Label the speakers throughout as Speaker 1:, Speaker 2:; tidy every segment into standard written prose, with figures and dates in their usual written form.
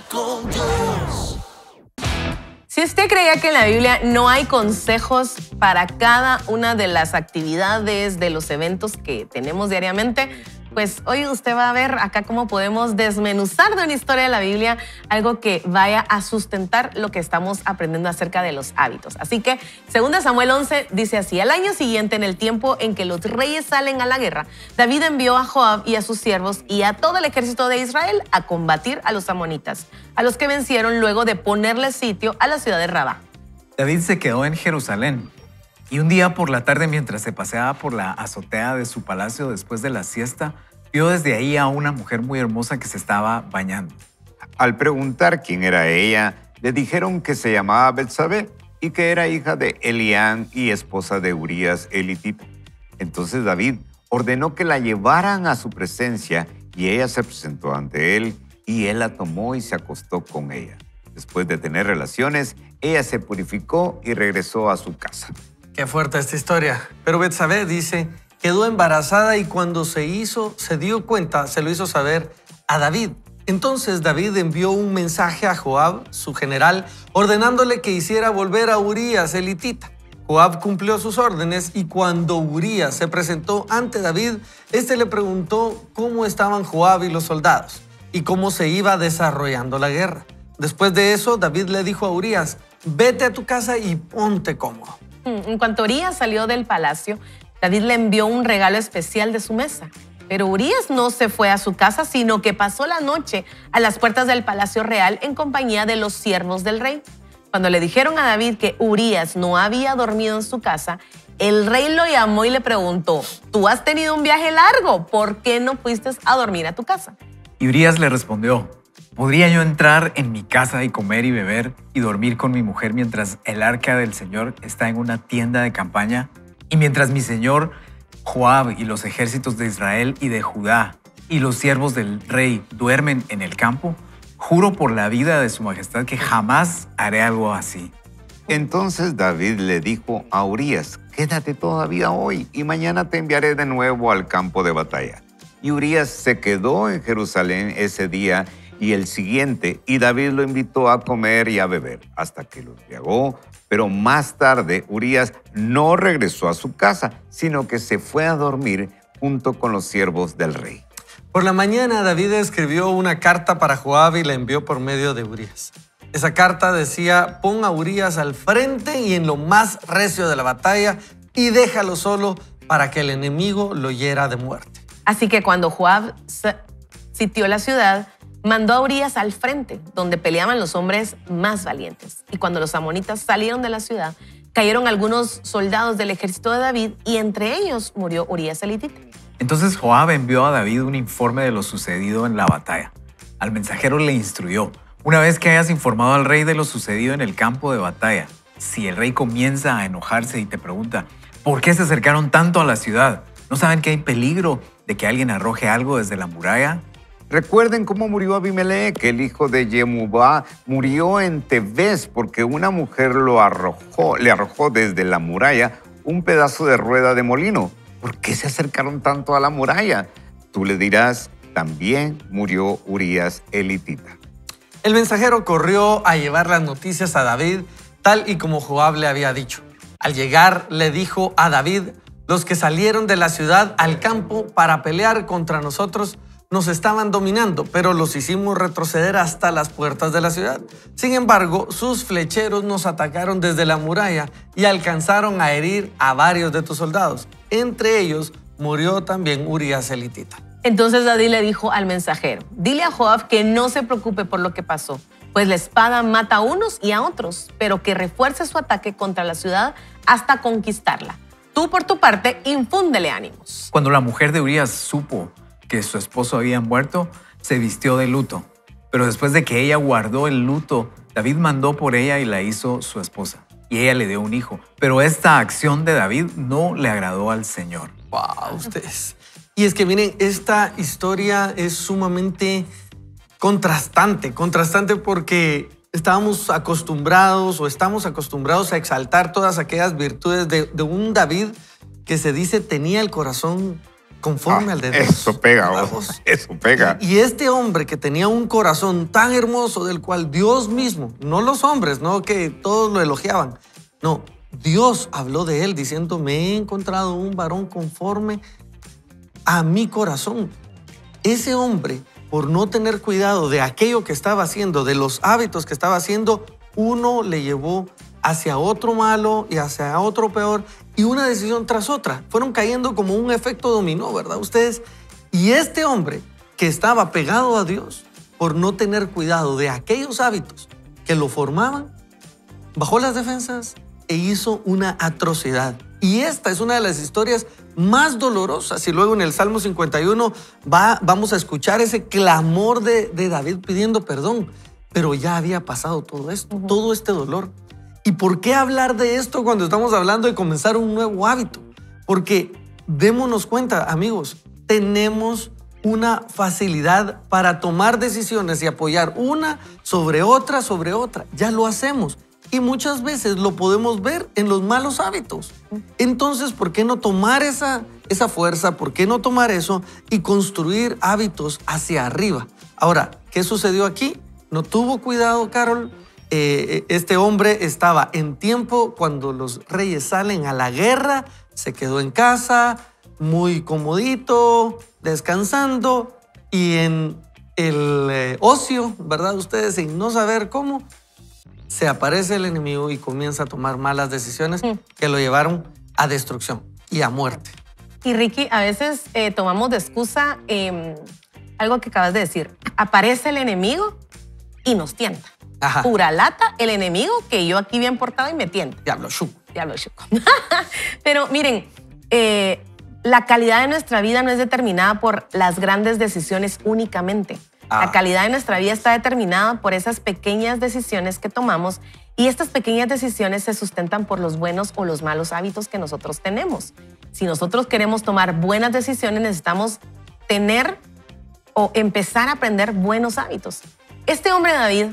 Speaker 1: con Dios.
Speaker 2: Si usted creía que en la Biblia no hay consejos para cada una de las actividades, de los eventos que tenemos diariamente, pues hoy usted va a ver acá cómo podemos desmenuzar de una historia de la Biblia algo que vaya a sustentar lo que estamos aprendiendo acerca de los hábitos. Así que, 2 Samuel 11 dice así: al año siguiente, en el tiempo en que los reyes salen a la guerra, David envió a Joab y a sus siervos y a todo el ejército de Israel a combatir a los amonitas, a los que vencieron luego de ponerle sitio a la ciudad de Rabá.
Speaker 3: David se quedó en Jerusalén y un día por la tarde, mientras se paseaba por la azotea de su palacio después de la siesta, vio desde ahí a una mujer muy hermosa que se estaba bañando.
Speaker 4: Al preguntar quién era ella, le dijeron que se llamaba Betsabé y que era hija de Elián y esposa de Urías elitita. Entonces David ordenó que la llevaran a su presencia y ella se presentó ante él y él la tomó y se acostó con ella. Después de tener relaciones, ella se purificó y regresó a su casa.
Speaker 5: Qué fuerte esta historia. Pero Betsabé dice, quedó embarazada y cuando se dio cuenta, se lo hizo saber a David. Entonces David envió un mensaje a Joab, su general, ordenándole que hiciera volver a Urías elitita. Joab cumplió sus órdenes y cuando Urías se presentó ante David, este le preguntó cómo estaban Joab y los soldados y cómo se iba desarrollando la guerra. Después de eso, David le dijo a Urías, vete a tu casa y ponte cómodo.
Speaker 2: En cuanto Urías salió del palacio, David le envió un regalo especial de su mesa. Pero Urías no se fue a su casa, sino que pasó la noche a las puertas del palacio real en compañía de los siervos del rey. Cuando le dijeron a David que Urías no había dormido en su casa, el rey lo llamó y le preguntó, ¿tú has tenido un viaje largo? ¿Por qué no fuiste a dormir a tu casa?
Speaker 3: Y Urías le respondió, ¿podría yo entrar en mi casa y comer y beber y dormir con mi mujer mientras el arca del Señor está en una tienda de campaña? Y mientras mi señor Joab y los ejércitos de Israel y de Judá y los siervos del rey duermen en el campo, juro por la vida de su majestad que jamás haré algo así.
Speaker 4: Entonces David le dijo a Urías, quédate todavía hoy y mañana te enviaré de nuevo al campo de batalla. Y Urías se quedó en Jerusalén ese día y el siguiente, y David lo invitó a comer y a beber hasta que lo embriagó. Pero más tarde, Urías no regresó a su casa, sino que se fue a dormir junto con los siervos del rey.
Speaker 5: Por la mañana, David escribió una carta para Joab y la envió por medio de Urías. Esa carta decía, pon a Urías al frente y en lo más recio de la batalla y déjalo solo para que el enemigo lo hiera de muerte.
Speaker 2: Así que cuando Joab sitió la ciudad, mandó a Urías al frente, donde peleaban los hombres más valientes. Y cuando los amonitas salieron de la ciudad, cayeron algunos soldados del ejército de David y entre ellos murió Urías elitita.
Speaker 3: Entonces Joab envió a David un informe de lo sucedido en la batalla. Al mensajero le instruyó, una vez que hayas informado al rey de lo sucedido en el campo de batalla, si el rey comienza a enojarse y te pregunta, ¿por qué se acercaron tanto a la ciudad? ¿No saben que hay peligro de que alguien arroje algo desde la muralla?
Speaker 4: Recuerden cómo murió Abimelech, el hijo de Yemubá, murió en Tebes porque una mujer le arrojó desde la muralla un pedazo de rueda de molino. ¿Por qué se acercaron tanto a la muralla? Tú le dirás, también murió Urías elitita.
Speaker 5: El mensajero corrió a llevar las noticias a David, tal y como Joab le había dicho. Al llegar, le dijo a David, los que salieron de la ciudad al campo para pelear contra nosotros nos estaban dominando, pero los hicimos retroceder hasta las puertas de la ciudad. Sin embargo, sus flecheros nos atacaron desde la muralla y alcanzaron a herir a varios de tus soldados. Entre ellos murió también Urías elitita.
Speaker 2: Entonces David le dijo al mensajero, dile a Joab que no se preocupe por lo que pasó, pues la espada mata a unos y a otros, pero que refuerce su ataque contra la ciudad hasta conquistarla. Tú, por tu parte, infúndele ánimos.
Speaker 3: Cuando la mujer de Urías supo que su esposo había muerto, se vistió de luto. Pero después de que ella guardó el luto, David mandó por ella y la hizo su esposa. Y ella le dio un hijo. Pero esta acción de David no le agradó al Señor.
Speaker 5: ¡Wow! Ustedes. Y es que miren, esta historia es sumamente contrastante porque estamos acostumbrados a exaltar todas aquellas virtudes de un David que se dice tenía el corazón conforme al de Dios.
Speaker 4: Eso pega,
Speaker 5: ¿Verdad,
Speaker 4: vos?
Speaker 5: vos?
Speaker 4: Eso pega.
Speaker 5: Y este hombre que tenía un corazón tan hermoso del cual Dios mismo, no los hombres, no que todos lo elogiaban, no, Dios habló de él diciendo, me he encontrado un varón conforme a mi corazón. Ese hombre, por no tener cuidado de aquello que estaba haciendo, de los hábitos que estaba haciendo, uno le llevó hacia otro malo y hacia otro peor, y una decisión tras otra. Fueron cayendo como un efecto dominó, ¿verdad ustedes? Y este hombre que estaba pegado a Dios, por no tener cuidado de aquellos hábitos que lo formaban, bajó las defensas e hizo una atrocidad. Y esta es una de las historias más dolorosas. Y luego en el Salmo 51 vamos a escuchar ese clamor de David pidiendo perdón. Pero ya había pasado todo esto, todo este dolor. ¿Y por qué hablar de esto cuando estamos hablando de comenzar un nuevo hábito? Porque démonos cuenta, amigos, tenemos una facilidad para tomar decisiones y apoyar una sobre otra, sobre otra. Ya lo hacemos. Y muchas veces lo podemos ver en los malos hábitos. Entonces, ¿por qué no tomar esa fuerza? ¿Por qué no tomar eso y construir hábitos hacia arriba? Ahora, ¿qué sucedió aquí? No tuvo cuidado, Carol. Este hombre estaba en tiempo cuando los reyes salen a la guerra, se quedó en casa, muy comodito, descansando, y en el ocio, ¿verdad? Ustedes, sin no saber cómo, se aparece el enemigo y comienza a tomar malas decisiones que lo llevaron a destrucción y a muerte.
Speaker 2: Y Ricky, a veces tomamos de excusa algo que acabas de decir. Aparece el enemigo y nos tienta.
Speaker 5: Ajá.
Speaker 2: Pura lata, el enemigo que yo aquí bien portado y me tienta.
Speaker 5: Diablo chuco.
Speaker 2: Diablo chuco. Pero miren, la calidad de nuestra vida no es determinada por las grandes decisiones únicamente. La calidad de nuestra vida está determinada por esas pequeñas decisiones que tomamos, y estas pequeñas decisiones se sustentan por los buenos o los malos hábitos que nosotros tenemos. Si nosotros queremos tomar buenas decisiones, necesitamos tener o empezar a aprender buenos hábitos. Este hombre David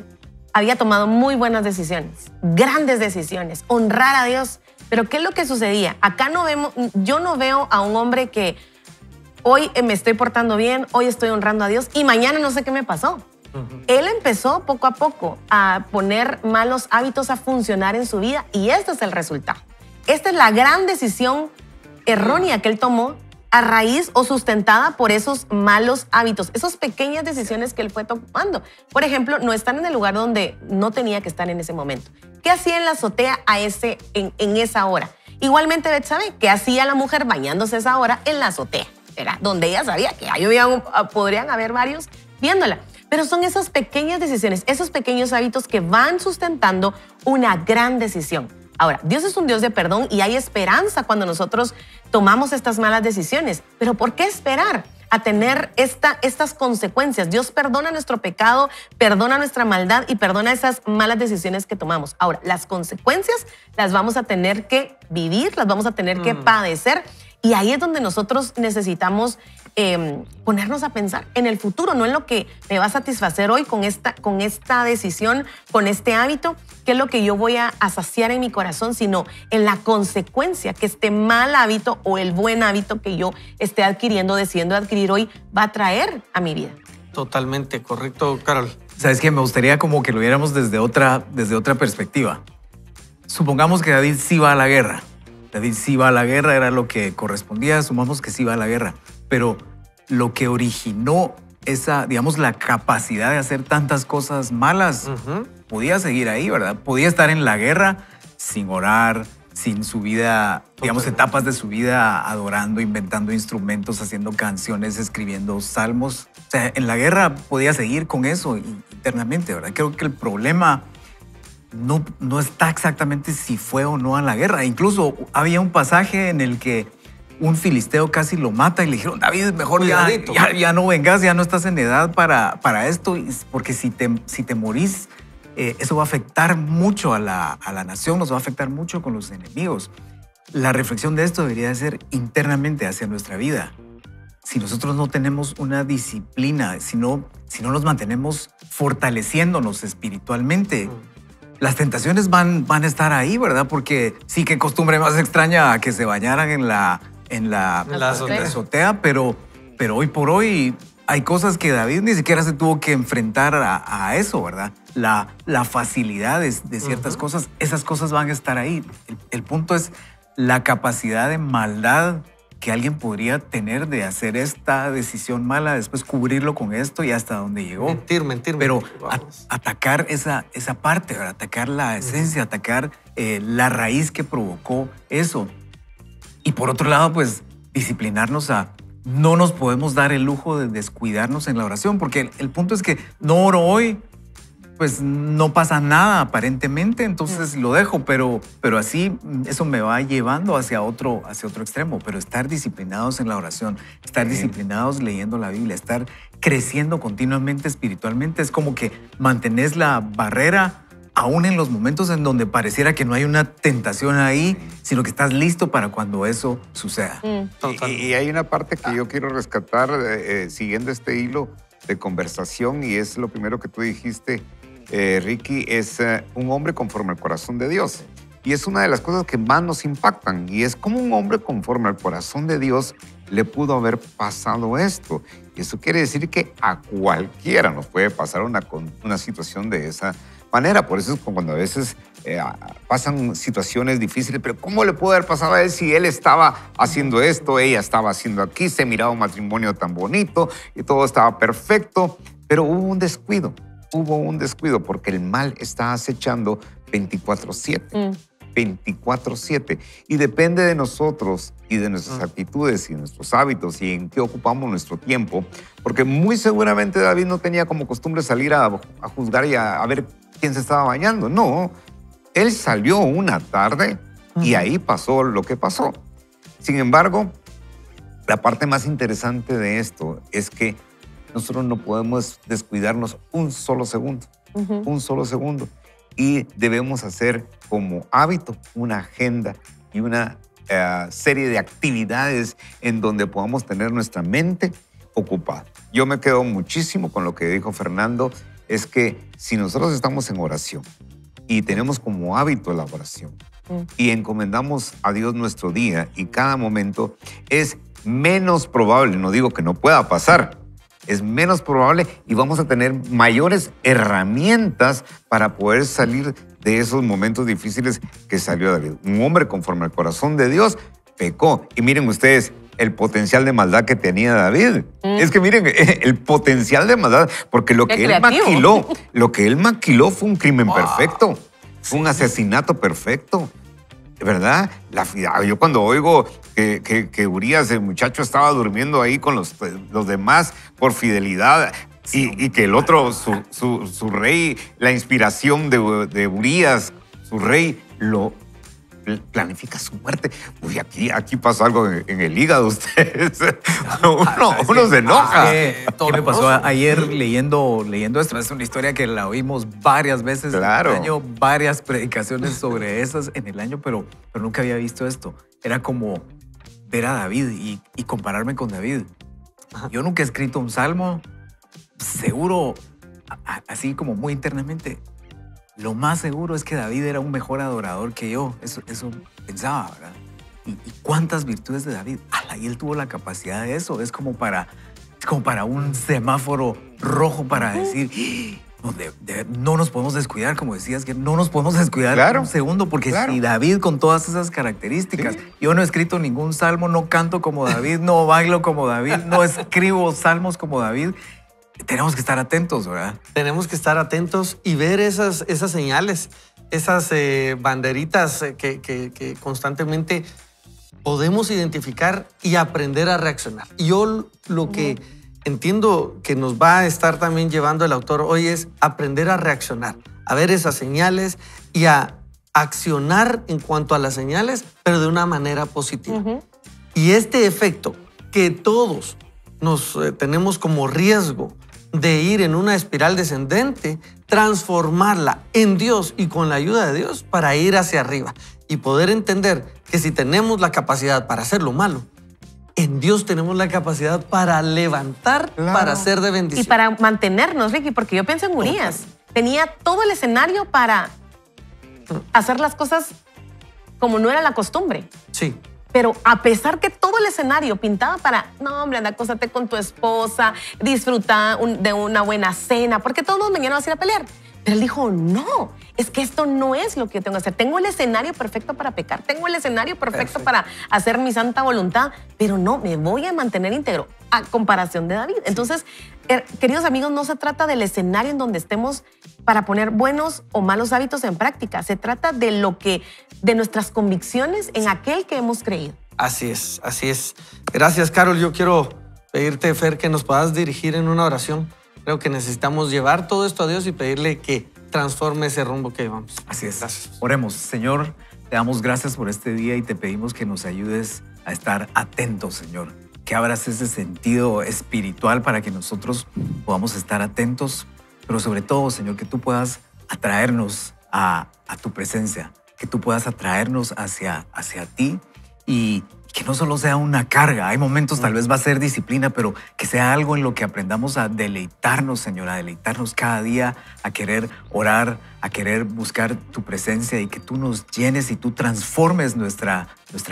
Speaker 2: había tomado muy buenas decisiones, grandes decisiones, honrar a Dios. Pero ¿qué es lo que sucedía? Acá yo no veo a un hombre que hoy me estoy portando bien, hoy estoy honrando a Dios y mañana no sé qué me pasó. Él empezó poco a poco a poner malos hábitos a funcionar en su vida, y este es el resultado. Esta es la gran decisión errónea que él tomó a raíz o sustentada por esos malos hábitos, esas pequeñas decisiones que él fue tomando. Por ejemplo, no estar en el lugar donde no tenía que estar en ese momento. ¿Qué hacía en la azotea en esa hora? Igualmente, Betsabé, ¿qué hacía la mujer bañándose esa hora en la azotea? Era donde ella sabía que podrían haber varios viéndola. Pero son esas pequeñas decisiones, esos pequeños hábitos que van sustentando una gran decisión. Ahora, Dios es un Dios de perdón y hay esperanza cuando nosotros tomamos estas malas decisiones. Pero ¿por qué esperar a tener estas consecuencias? Dios perdona nuestro pecado, perdona nuestra maldad y perdona esas malas decisiones que tomamos. Ahora, las consecuencias las vamos a tener que vivir, las vamos a tener que padecer. Y ahí es donde nosotros necesitamos ponernos a pensar en el futuro, no en lo que me va a satisfacer hoy con esta decisión, con este hábito, qué es lo que yo voy a saciar en mi corazón, sino en la consecuencia que este mal hábito o el buen hábito que yo esté adquiriendo, decidiendo adquirir hoy, va a traer a mi vida.
Speaker 5: Totalmente correcto, Carol.
Speaker 3: ¿Sabes qué? Me gustaría como que lo viéramos desde otra perspectiva. Supongamos que David sí va a la guerra. David sí va a la guerra, era lo que correspondía, asumamos que sí va a la guerra. Pero lo que originó esa, digamos, la capacidad de hacer tantas cosas malas, podía seguir ahí, ¿verdad? Podía estar en la guerra sin orar, sin su vida, digamos, etapas de su vida adorando, inventando instrumentos, haciendo canciones, escribiendo salmos. O sea, en la guerra podía seguir con eso internamente, ¿verdad? Creo que el problema no está exactamente si fue o no a la guerra. Incluso había un pasaje en el que un filisteo casi lo mata y le dijeron, David, mejor ya no vengas, ya no estás en edad para esto, porque si te morís, eso va a afectar mucho a la nación, nos va a afectar mucho con los enemigos. La reflexión de esto debería ser internamente hacia nuestra vida. Si nosotros no tenemos una disciplina, si no nos mantenemos fortaleciéndonos espiritualmente, las tentaciones van a estar ahí, ¿verdad? Porque sí, qué costumbre más extraña que se bañaran en la en la
Speaker 2: azotea.
Speaker 3: azotea, pero hoy por hoy hay cosas que David ni siquiera se tuvo que enfrentar a eso, ¿verdad? La facilidad de ciertas cosas, esas cosas van a estar ahí. El punto es la capacidad de maldad que alguien podría tener de hacer esta decisión mala, después cubrirlo con esto y hasta donde llegó.
Speaker 5: Mentir.
Speaker 3: Pero
Speaker 5: Vamos.
Speaker 3: atacar esa parte, ¿verdad? Atacar la esencia, atacar la raíz que provocó eso. Y por otro lado, pues disciplinarnos no nos podemos dar el lujo de descuidarnos en la oración, porque el punto es que no oro hoy, pues no pasa nada aparentemente, entonces lo dejo, pero así eso me va llevando hacia otro extremo. Pero estar disciplinados en la oración, estar disciplinados leyendo la Biblia, estar creciendo continuamente espiritualmente, es como que mantenés la barrera aún en los momentos en donde pareciera que no hay una tentación ahí, sino que estás listo para cuando eso suceda.
Speaker 4: Y hay una parte que yo quiero rescatar siguiendo este hilo de conversación, y es lo primero que tú dijiste, Ricky, es un hombre conforme al corazón de Dios. Y es una de las cosas que más nos impactan, y es como un hombre conforme al corazón de Dios le pudo haber pasado esto. Y eso quiere decir que a cualquiera nos puede pasar una situación de esa manera. Por eso es cuando a veces pasan situaciones difíciles, pero ¿cómo le pudo haber pasado a él si él estaba haciendo esto, ella estaba haciendo aquí, se miraba un matrimonio tan bonito y todo estaba perfecto? Pero hubo un descuido porque el mal está acechando 24/7. 24/7. Y depende de nosotros y de nuestras actitudes y nuestros hábitos y en qué ocupamos nuestro tiempo, porque muy seguramente David no tenía como costumbre salir a juzgar y a ver quién se estaba bañando. No, él salió una tarde y ahí pasó lo que pasó. Sin embargo, la parte más interesante de esto es que nosotros no podemos descuidarnos un solo segundo. Un solo segundo. Y debemos hacer como hábito una agenda y una serie de actividades en donde podamos tener nuestra mente ocupada. Yo me quedo muchísimo con lo que dijo Fernando, es que si nosotros estamos en oración y tenemos como hábito la oración y encomendamos a Dios nuestro día y cada momento, es menos probable, no digo que no pueda pasar, es menos probable y vamos a tener mayores herramientas para poder salir de esos momentos difíciles que salió David. Un hombre conforme al corazón de Dios pecó. Y miren ustedes el potencial de maldad que tenía David. Es que miren el potencial de maldad, porque lo que él maquiló fue un crimen perfecto, fue un asesinato perfecto. ¿Verdad? Yo cuando oigo que Urías, el muchacho, estaba durmiendo ahí con los demás por fidelidad y que el otro, su rey, la inspiración de Urías, su rey, lo planifica su muerte. Uy, aquí pasó algo en el hígado, ustedes. Uno se enoja.
Speaker 3: ¿Qué me pasó ayer leyendo esto? Es una historia que la oímos varias veces en el año, varias predicaciones sobre esas en el año, pero nunca había visto esto. Era como ver a David y compararme con David. Yo nunca he escrito un salmo, seguro, así como muy internamente. Lo más seguro es que David era un mejor adorador que yo. Eso pensaba, ¿verdad? ¿Y cuántas virtudes de David? Y él tuvo la capacidad de eso. Es como para un semáforo rojo para decir, no nos podemos descuidar, como decías, que no nos podemos descuidar un segundo, porque si David con todas esas características, yo no he escrito ningún salmo, no canto como David, no bailo como David, no escribo salmos como David. Tenemos que estar atentos, ¿verdad?
Speaker 5: Tenemos que estar atentos y ver esas señales, esas banderitas que constantemente podemos identificar y aprender a reaccionar. Y yo lo que entiendo que nos va a estar también llevando el autor hoy es aprender a reaccionar, a ver esas señales y a accionar en cuanto a las señales, pero de una manera positiva. Y este efecto que todos nos tenemos como riesgo de ir en una espiral descendente, transformarla en Dios y con la ayuda de Dios para ir hacia arriba y poder entender que si tenemos la capacidad para hacer lo malo, en Dios tenemos la capacidad para levantar, para ser de bendición.
Speaker 2: Y para mantenernos, Ricky, porque yo pienso en Urías. Tenía todo el escenario para hacer las cosas como no era la costumbre.
Speaker 5: Sí.
Speaker 2: Pero a pesar que todo el escenario pintaba para, no, hombre, anda, acóstate con tu esposa, disfruta de una buena cena, porque todos mañana vas a ir a pelear. Pero él dijo, no, es que esto no es lo que yo tengo que hacer. Tengo el escenario perfecto para pecar, tengo el escenario perfecto para hacer mi santa voluntad, pero no, me voy a mantener íntegro, a comparación de David. Entonces, queridos amigos, no se trata del escenario en donde estemos para poner buenos o malos hábitos en práctica. Se trata de de nuestras convicciones en aquel que hemos creído.
Speaker 5: Así es, así es. Gracias, Carol. Yo quiero pedirte, Fer, que nos puedas dirigir en una oración. Creo que necesitamos llevar todo esto a Dios y pedirle que transforme ese rumbo que llevamos.
Speaker 3: Así es.
Speaker 5: Gracias.
Speaker 3: Oremos. Señor, te damos gracias por este día y te pedimos que nos ayudes a estar atentos, Señor. Que abras ese sentido espiritual para que nosotros podamos estar atentos, pero sobre todo, Señor, que tú puedas atraernos a tu presencia, que tú puedas atraernos hacia ti y que no solo sea una carga. Hay momentos, tal vez va a ser disciplina, pero que sea algo en lo que aprendamos a deleitarnos, Señor, a deleitarnos cada día, a querer orar, a querer buscar tu presencia y que tú nos llenes y tú transformes nuestra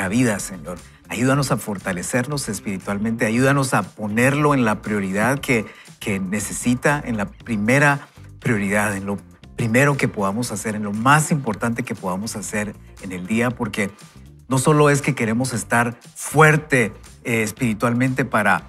Speaker 3: vida, Señor. Ayúdanos a fortalecernos espiritualmente, ayúdanos a ponerlo en la prioridad que necesita, en la primera prioridad, en lo primero que podamos hacer, en lo más importante que podamos hacer en el día, porque no solo es que queremos estar fuerte espiritualmente para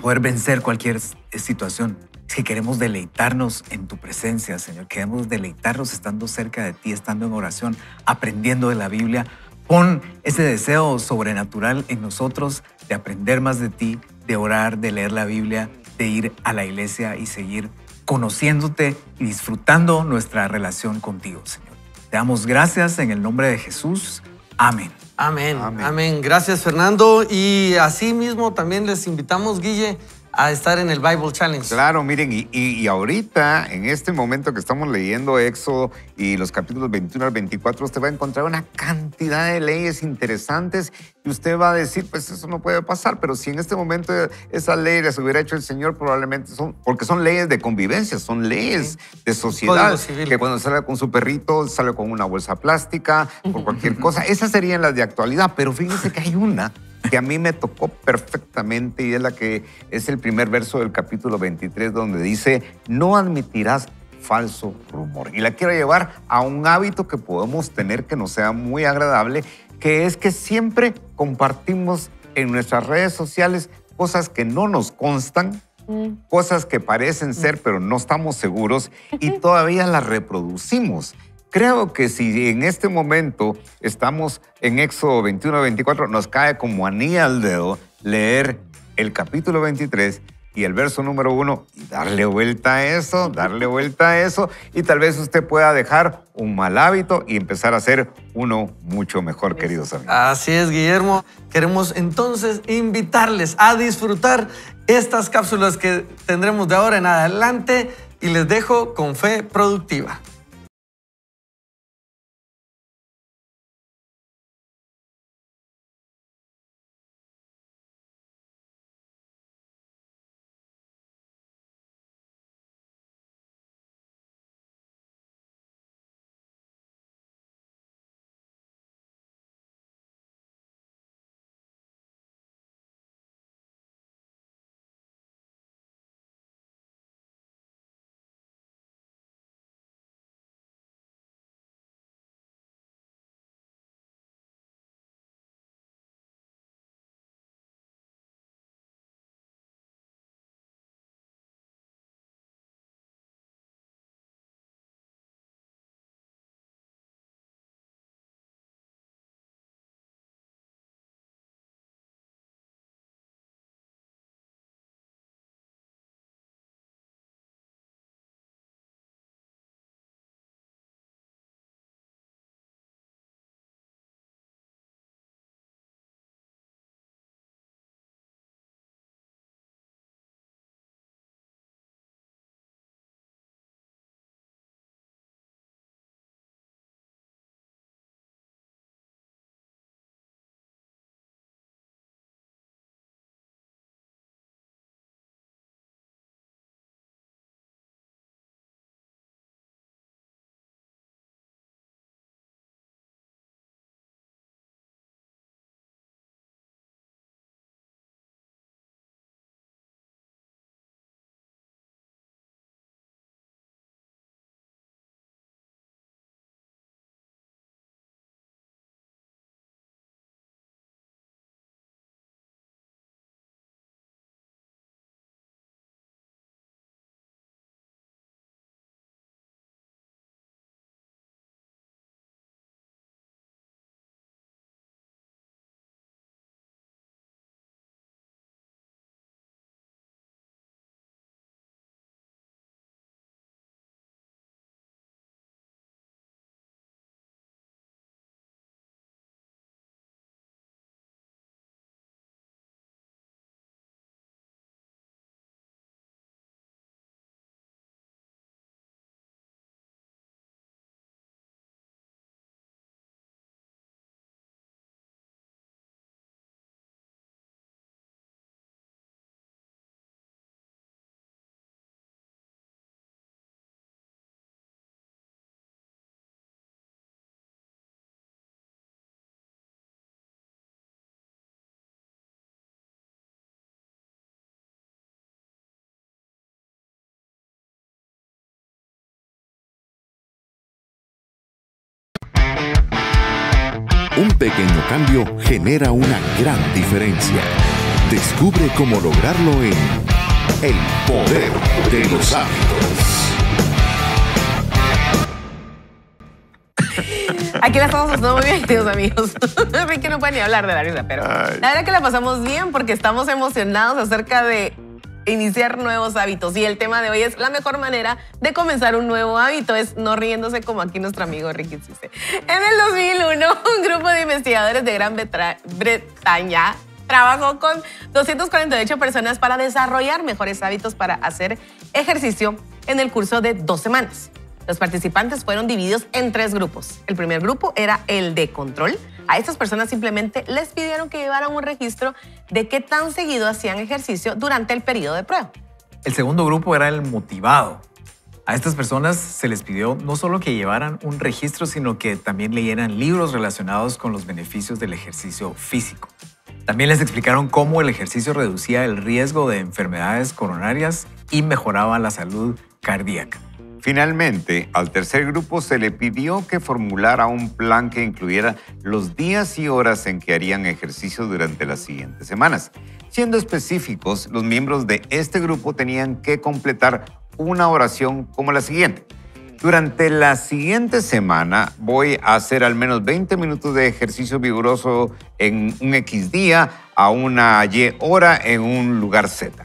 Speaker 3: poder vencer cualquier situación, es que queremos deleitarnos en tu presencia, Señor. Queremos deleitarnos estando cerca de ti, estando en oración, aprendiendo de la Biblia. Pon ese deseo sobrenatural en nosotros de aprender más de ti, de orar, de leer la Biblia, de ir a la iglesia y seguir conociéndote y disfrutando nuestra relación contigo, Señor. Te damos gracias en el nombre de Jesús. Amén.
Speaker 5: Amén, amén. Gracias, Fernando. Y así mismo también les invitamos, Guille, a estar en el Bible Challenge.
Speaker 4: Claro, miren, y ahorita, en este momento que estamos leyendo Éxodo y los capítulos 21 al 24, usted va a encontrar una cantidad de leyes interesantes y usted va a decir, pues eso no puede pasar, pero si en este momento esas leyes las hubiera hecho el Señor, probablemente porque son leyes de convivencia, son leyes de sociedad, que cuando sale con su perrito, sale con una bolsa plástica, por cualquier cosa. Esas serían las de actualidad, pero fíjense que hay una que a mí me tocó perfectamente y es la que es el primer verso del capítulo 23 donde dice, no admitirás falso rumor. Y la quiero llevar a un hábito que podemos tener que nos sea muy agradable, que es que siempre compartimos en nuestras redes sociales cosas que no nos constan, cosas que parecen ser pero no estamos seguros y todavía las reproducimos. Creo que si en este momento estamos en Éxodo 21-24, nos cae como anillo al dedo leer el capítulo 23 y el verso número 1 y darle vuelta a eso, y tal vez usted pueda dejar un mal hábito y empezar a hacer uno mucho mejor, queridos amigos.
Speaker 5: Así es, Guillermo. Queremos entonces invitarles a disfrutar estas cápsulas que tendremos de ahora en adelante y les dejo con fe productiva.
Speaker 1: Un pequeño cambio genera una gran diferencia. Descubre cómo lograrlo en El Poder de los Hábitos.
Speaker 2: Aquí la estamos pasando muy bien, queridos amigos. Ricky no puede ni hablar de la risa, pero
Speaker 4: Ay.
Speaker 2: la verdad que la pasamos bien porque estamos emocionados acerca de iniciar nuevos hábitos. Y el tema de hoy es la mejor manera de comenzar un nuevo hábito. Es no riéndose como aquí nuestro amigo Ricky dice. En el 2001, un grupo de investigadores de Gran Bretaña trabajó con 248 personas para desarrollar mejores hábitos para hacer ejercicio en el curso de 2 semanas. Los participantes fueron divididos en 3 grupos. El primer grupo era el de control. A estas personas simplemente les pidieron que llevaran un registro de qué tan seguido hacían ejercicio durante el periodo de prueba.
Speaker 3: El segundo grupo era el motivado. A estas personas se les pidió no solo que llevaran un registro, sino que también leyeran libros relacionados con los beneficios del ejercicio físico. También les explicaron cómo el ejercicio reducía el riesgo de enfermedades coronarias y mejoraba la salud cardíaca.
Speaker 4: Finalmente, al tercer grupo se le pidió que formulara un plan que incluyera los días y horas en que harían ejercicio durante las siguientes semanas. Siendo específicos, los miembros de este grupo tenían que completar una oración como la siguiente. Durante la siguiente semana voy a hacer al menos 20 minutos de ejercicio vigoroso en un X día a una Y hora en un lugar Z.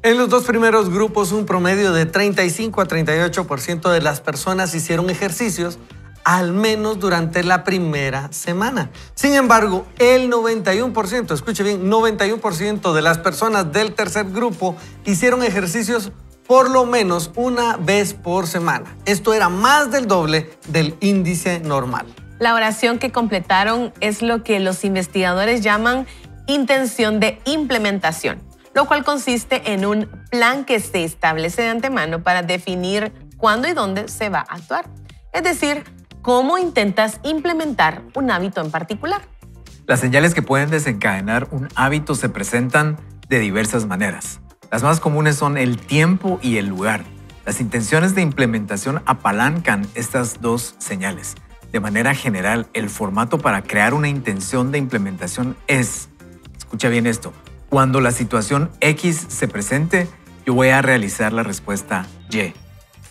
Speaker 5: En los 2 primeros grupos, un promedio de 35 a 38% de las personas hicieron ejercicios al menos durante la primera semana. Sin embargo, el 91%, escuche bien, 91% de las personas del tercer grupo hicieron ejercicios por lo menos una vez por semana. Esto era más del doble del índice normal.
Speaker 2: La oración que completaron es lo que los investigadores llaman intención de implementación, lo cual consiste en un plan que se establece de antemano para definir cuándo y dónde se va a actuar. Es decir, cómo intentas implementar un hábito en particular.
Speaker 3: Las señales que pueden desencadenar un hábito se presentan de diversas maneras. Las más comunes son el tiempo y el lugar. Las intenciones de implementación apalancan estas 2 señales. De manera general, el formato para crear una intención de implementación es, escucha bien esto, cuando la situación X se presente, yo voy a realizar la respuesta Y.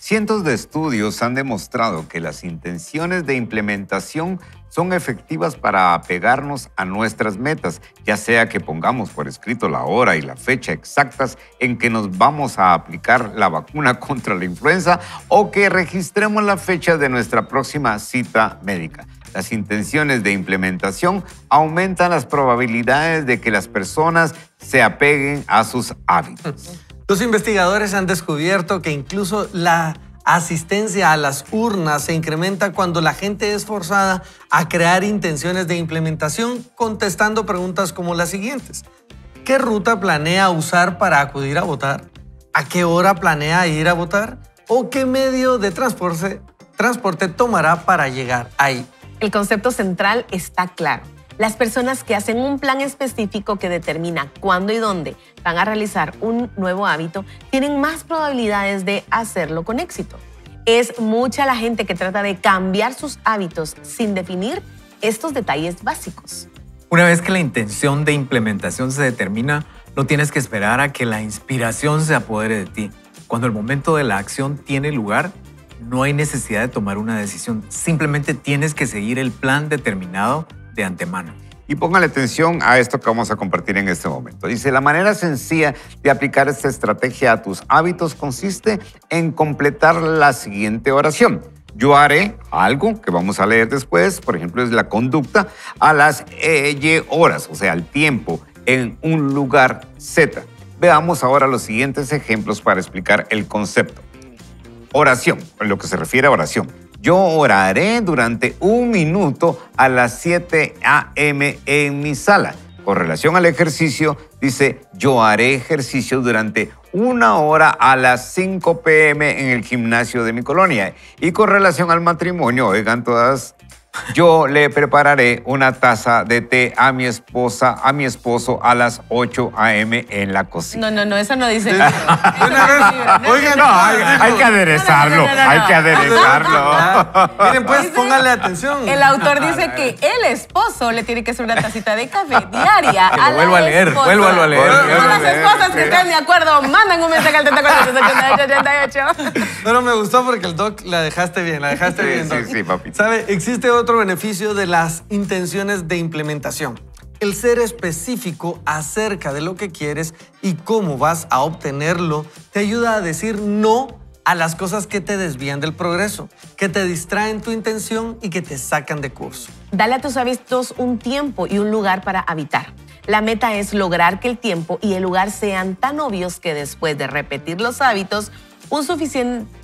Speaker 4: Cientos de estudios han demostrado que las intenciones de implementación son efectivas para apegarnos a nuestras metas, ya sea que pongamos por escrito la hora y la fecha exactas en que nos vamos a aplicar la vacuna contra la influenza o que registremos la fecha de nuestra próxima cita médica. Las intenciones de implementación aumentan las probabilidades de que las personas se apeguen a sus hábitos.
Speaker 5: Los investigadores han descubierto que incluso la asistencia a las urnas se incrementa cuando la gente es forzada a crear intenciones de implementación contestando preguntas como las siguientes. ¿Qué ruta planea usar para acudir a votar? ¿A qué hora planea ir a votar? ¿O qué medio de transporte tomará para llegar ahí?
Speaker 2: El concepto central está claro. Las personas que hacen un plan específico que determina cuándo y dónde van a realizar un nuevo hábito tienen más probabilidades de hacerlo con éxito. Es mucha la gente que trata de cambiar sus hábitos sin definir estos detalles básicos.
Speaker 3: Una vez que la intención de implementación se determina, no tienes que esperar a que la inspiración se apodere de ti. Cuando el momento de la acción tiene lugar, no hay necesidad de tomar una decisión. Simplemente tienes que seguir el plan determinado de antemano.
Speaker 4: Y póngale atención a esto que vamos a compartir en este momento. Dice, la manera sencilla de aplicar esta estrategia a tus hábitos consiste en completar la siguiente oración. Yo haré algo que vamos a leer después, por ejemplo, es la conducta, a las Y horas, o sea, el tiempo, en un lugar Z. Veamos ahora los siguientes ejemplos para explicar el concepto. Oración, en lo que se refiere a oración. Yo oraré durante 1 minuto a las 7 a.m. en mi sala. Con relación al ejercicio, dice, yo haré ejercicio durante 1 hora a las 5 p.m. en el gimnasio de mi colonia. Y con relación al matrimonio, oigan todas Yo le prepararé una taza de té a mi esposo a las 8 a.m. en la cocina.
Speaker 2: No, eso no dice el libro.
Speaker 5: Oigan,
Speaker 4: No, hay que aderezarlo, hay que aderezarlo.
Speaker 5: Miren, pues, pónganle atención.
Speaker 2: El autor dice que el esposo le tiene que hacer una tacita de café diaria.
Speaker 3: Que lo vuelvo a leer, vuélvalo a leer.
Speaker 2: A las esposas que estén de acuerdo, mandan un mensaje al 3488.
Speaker 5: Pero me gustó porque el doc la dejaste bien, Doc.
Speaker 4: Sí, papi.
Speaker 5: ¿Sabe? Existe otro beneficio de las intenciones de implementación. El ser específico acerca de lo que quieres y cómo vas a obtenerlo te ayuda a decir no a las cosas que te desvían del progreso, que te distraen tu intención y que te sacan de curso.
Speaker 2: Dale a tus hábitos un tiempo y un lugar para habitar. La meta es lograr que el tiempo y el lugar sean tan obvios que después de repetir los hábitos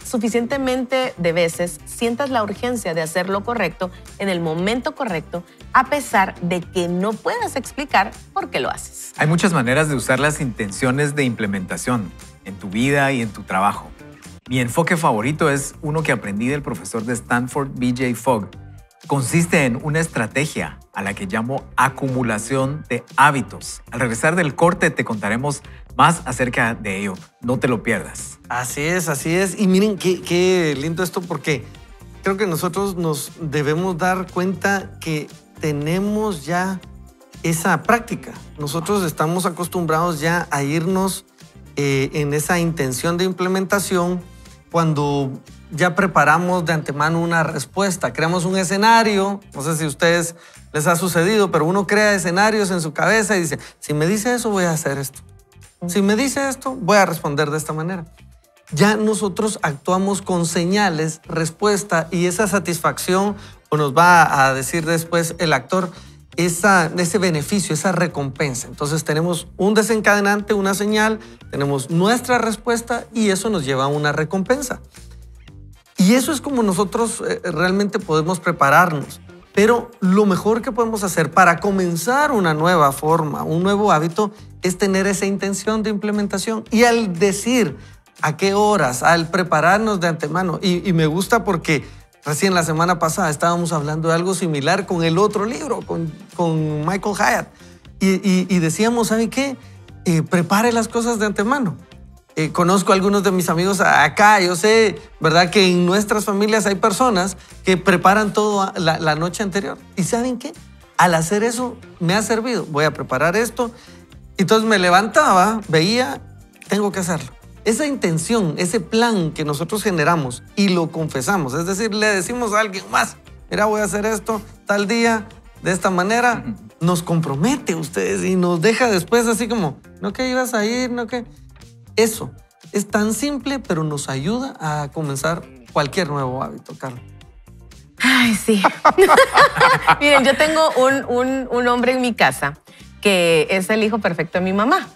Speaker 2: suficientemente de veces sientas la urgencia de hacer lo correcto en el momento correcto, a pesar de que no puedas explicar por qué lo haces.
Speaker 3: Hay muchas maneras de usar las intenciones de implementación en tu vida y en tu trabajo. Mi enfoque favorito es uno que aprendí del profesor de Stanford, B.J. Fogg. Consiste en una estrategia a la que llamo acumulación de hábitos. Al regresar del corte te contaremos más acerca de ello. No te lo pierdas.
Speaker 5: Así es. Y miren qué lindo esto porque creo que nosotros nos debemos dar cuenta que tenemos ya esa práctica. Nosotros estamos acostumbrados ya a irnos en esa intención de implementación cuando ya preparamos de antemano una respuesta, creamos un escenario, no sé si a ustedes les ha sucedido, pero uno crea escenarios en su cabeza y dice, si me dice eso, voy a hacer esto. Si me dice esto, voy a responder de esta manera. Ya nosotros actuamos con señales, respuesta y esa satisfacción, o nos va a decir después el actor, ese beneficio, esa recompensa. Entonces tenemos un desencadenante, una señal, tenemos nuestra respuesta y eso nos lleva a una recompensa. Y eso es como nosotros realmente podemos prepararnos. Pero lo mejor que podemos hacer para comenzar una nueva forma, un nuevo hábito, es tener esa intención de implementación. Y al decir a qué horas, al prepararnos de antemano. Y me gusta porque recién la semana pasada estábamos hablando de algo similar con el otro libro, con Michael Hyatt. Y decíamos, ¿sabe qué? Prepare las cosas de antemano. Conozco a algunos de mis amigos acá, yo sé, ¿verdad? Que en nuestras familias hay personas que preparan todo la noche anterior. ¿Y saben qué? Al hacer eso me ha servido. Voy a preparar esto. Entonces me levantaba, veía, tengo que hacerlo. Esa intención, ese plan que nosotros generamos y lo confesamos, es decir, le decimos a alguien más, mira, voy a hacer esto tal día, de esta manera, nos compromete a ustedes y nos deja después así como, no que ibas a ir, no que... Eso es tan simple, pero nos ayuda a comenzar cualquier nuevo hábito, Carla.
Speaker 2: Ay, sí. Miren, yo tengo un hombre en mi casa que es el hijo perfecto de mi mamá.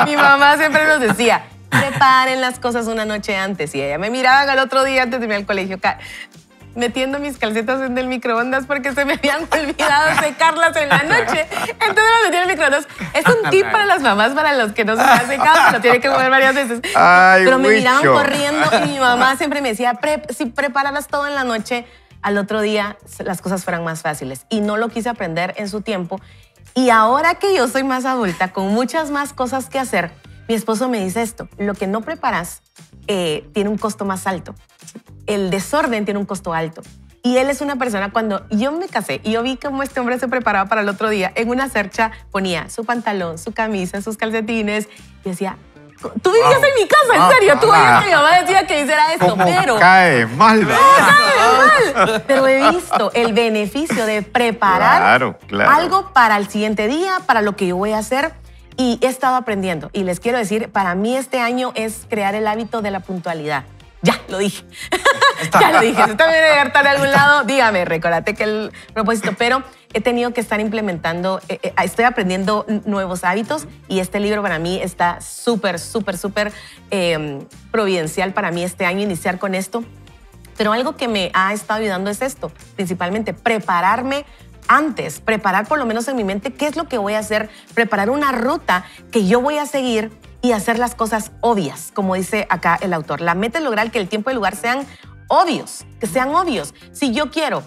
Speaker 2: Mi mamá siempre nos decía, preparen las cosas una noche antes. Y ella me miraba al otro día antes de irme al colegio, metiendo mis calcetas en el microondas porque se me habían olvidado secarlas en la noche. Entonces las metí en el microondas. Es un tip para las mamás, para los que no se han secado, se lo tienen que mover varias veces.
Speaker 4: Ay,
Speaker 2: pero me
Speaker 4: Wicho.
Speaker 2: miraban corriendo y mi mamá siempre me decía, si prepararas todo en la noche, al otro día las cosas fueran más fáciles. Y no lo quise aprender en su tiempo. Y ahora que yo soy más adulta, con muchas más cosas que hacer, mi esposo me dice esto, lo que no preparas tiene un costo más alto. El desorden tiene un costo alto. Y él es una persona, cuando yo me casé y yo vi cómo este hombre se preparaba para el otro día, en una cercha ponía su pantalón, su camisa, sus calcetines. Y decía, tú vivías en mi casa, en serio. Tú oías que mi mamá decía que hiciera esto,
Speaker 4: ¿Cómo
Speaker 2: pero...
Speaker 4: cae mal?
Speaker 2: Pero he visto el beneficio de preparar
Speaker 4: Claro.
Speaker 2: algo para el siguiente día, para lo que yo voy a hacer. Y he estado aprendiendo. Y les quiero decir, para mí este año es crear el hábito de la puntualidad. Ya, lo dije. Ya lo dije. Si usted me viene a hartar de algún lado, dígame, recordate que el propósito. Pero he tenido que estar implementando, estoy aprendiendo nuevos hábitos y este libro para mí está súper providencial para mí este año iniciar con esto. Pero algo que me ha estado ayudando es esto, principalmente prepararme antes, preparar por lo menos en mi mente qué es lo que voy a hacer, preparar una ruta que yo voy a seguir y hacer las cosas obvias, como dice acá el autor. La meta es lograr que el tiempo y el lugar sean obvios, que sean obvios. Si yo quiero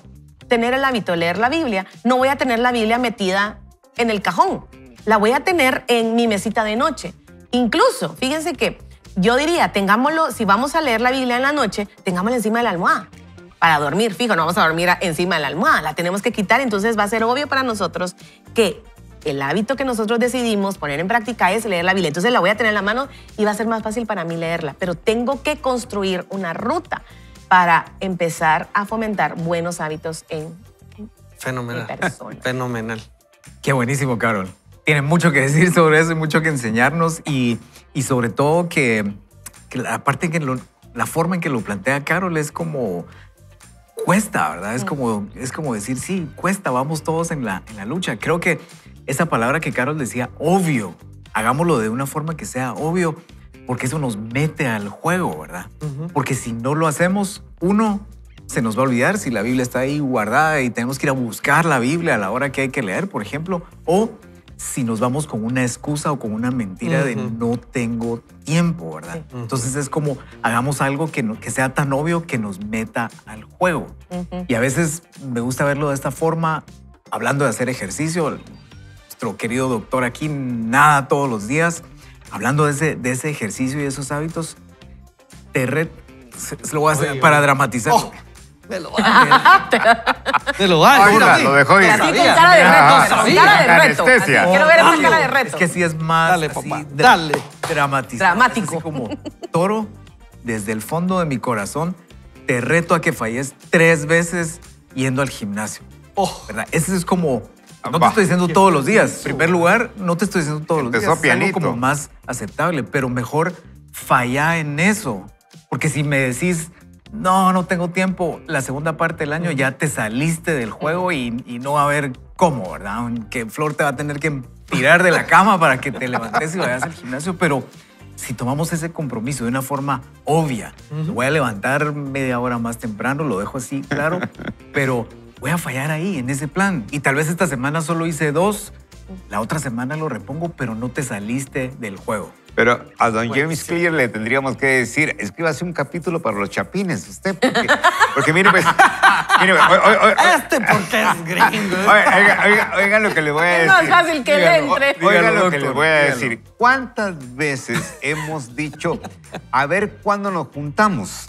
Speaker 2: tener el hábito de leer la Biblia, no voy a tener la Biblia metida en el cajón. La voy a tener en mi mesita de noche. Incluso, fíjense que yo diría, tengámoslo, si vamos a leer la Biblia en la noche, tengámosla encima de la almohada. Para dormir, fijo, no vamos a dormir encima de la almohada, la tenemos que quitar, entonces va a ser obvio para nosotros que el hábito que nosotros decidimos poner en práctica es leer la Biblia. Entonces la voy a tener en la mano y va a ser más fácil para mí leerla, pero tengo que construir una ruta para empezar a fomentar buenos hábitos en
Speaker 5: Fenomenal.
Speaker 2: mi persona.
Speaker 5: Fenomenal.
Speaker 3: Qué buenísimo, Carol. Tiene mucho que decir sobre eso y mucho que enseñarnos y sobre todo que aparte que la forma en que lo plantea Carol es como cuesta, ¿verdad? Es como decir, sí, cuesta, vamos todos en la lucha. Creo que esa palabra que Carol decía, obvio, hagámoslo de una forma que sea obvio, porque eso nos mete al juego, ¿verdad? Porque si no lo hacemos, uno, se nos va a olvidar si la Biblia está ahí guardada y tenemos que ir a buscar la Biblia a la hora que hay que leer, por ejemplo, o si nos vamos con una excusa o con una mentira de no tengo tiempo, ¿verdad? Entonces es como hagamos algo que sea tan obvio que nos meta al juego. Y a veces me gusta verlo de esta forma, hablando de hacer ejercicio. Nuestro querido doctor aquí, nada todos los días, hablando de ese ejercicio y esos hábitos, se lo voy a hacer para dramatizar.
Speaker 5: Oh, me lo va. Me lo va.
Speaker 4: Ahora, lo dejó ir.
Speaker 2: Así con cara de reto, con cara de reto.
Speaker 4: Anestesia.
Speaker 2: Así, quiero ver esa cara de reto.
Speaker 3: Es que sí es más
Speaker 5: Dale,
Speaker 3: así,
Speaker 5: papá, dale.
Speaker 3: dramático. Así como Toro, desde el fondo de mi corazón, te reto a que falles 3 veces yendo al gimnasio.
Speaker 5: Oh,
Speaker 3: ¿Verdad? Eso es como, no te
Speaker 4: Va.
Speaker 3: estoy diciendo todos los días. En primer lugar, no te estoy diciendo todos los días.
Speaker 4: Empezó
Speaker 3: Es algo
Speaker 4: pianito.
Speaker 3: como más aceptable, pero mejor falla en eso. Porque si me decís, no tengo tiempo, la segunda parte del año ya te saliste del juego y no va a haber cómo, ¿verdad? Que Flor te va a tener que tirar de la cama para que te levantes y vayas al gimnasio, pero si tomamos ese compromiso de una forma obvia, lo voy a levantar media hora más temprano, lo dejo así, claro, pero voy a fallar ahí, en ese plan. Y tal vez esta semana solo hice 2, la otra semana lo repongo, pero no te saliste del juego.
Speaker 4: Pero a don James Clear le tendríamos que decir, escríbase un capítulo para los chapines, usted, porque mire, pues,
Speaker 5: porque es gringo.
Speaker 4: oigan lo que le voy a
Speaker 2: Es
Speaker 4: decir.
Speaker 2: más fácil que le entre.
Speaker 4: Oigan lo que
Speaker 3: Dígalo,
Speaker 4: le voy a
Speaker 3: dígalo.
Speaker 4: decir. ¿Cuántas veces hemos dicho, a ver cuándo nos juntamos?